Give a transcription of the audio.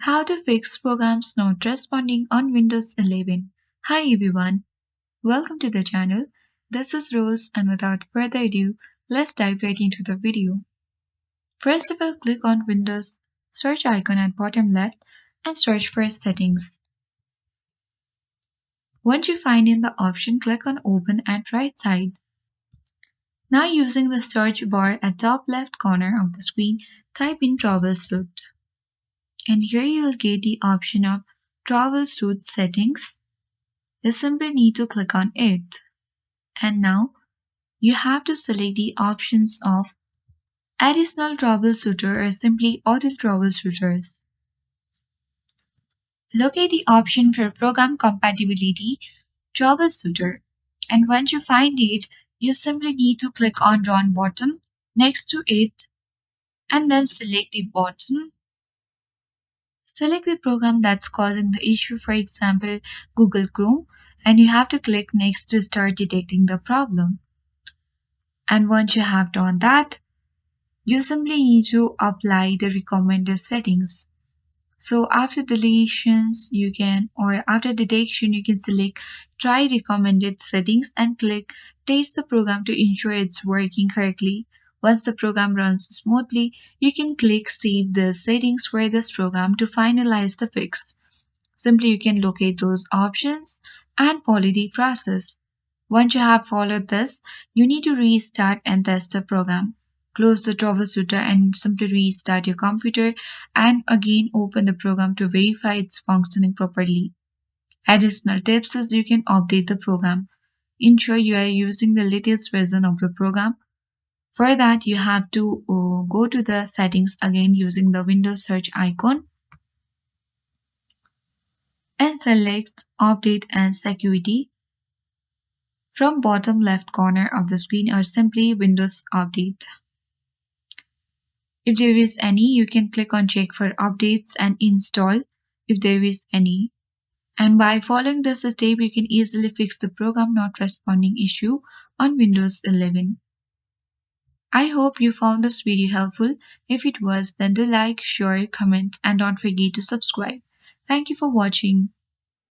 How to fix programs not responding on Windows 11. Hi everyone, welcome to the channel. This is Rose and without further ado, let's dive right into the video. First of all, click on Windows search icon at bottom left and search for settings. Once you find in the option, click on open at right side. Now using the search bar at top left corner of the screen, type in Troubleshoot. And here you will get the option of Troubleshoot settings. You simply need to click on it. And now you have to select the options of Additional Troubleshooter or simply Auto Troubleshooters. Locate the option for Program Compatibility Troubleshooter. And once you find it, you simply need to click on Run button next to it and then select the button. Select the program that's causing the issue, for example, Google Chrome, and you have to click next to start detecting the problem. And once you have done that, you simply need to apply the recommended settings. So after deletions, after detection, you can select try recommended settings and click test the program to ensure it's working correctly. Once the program runs smoothly, you can click save the settings for this program to finalize the fix. Simply you can locate those options and follow the process. Once you have followed this, you need to restart and test the program. Close the troubleshooter and simply restart your computer and again open the program to verify it's functioning properly. Additional tips is you can update the program. Ensure you are using the latest version of the program. For that, you have to go to the settings again using the Windows search icon and select Update and Security from bottom left corner of the screen or simply Windows Update. If there is any, you can click on check for updates and install if there is any. And by following this step, you can easily fix the program not responding issue on Windows 11. I hope you found this video helpful. If it was, then do like, share, comment, and don't forget to subscribe. Thank you for watching.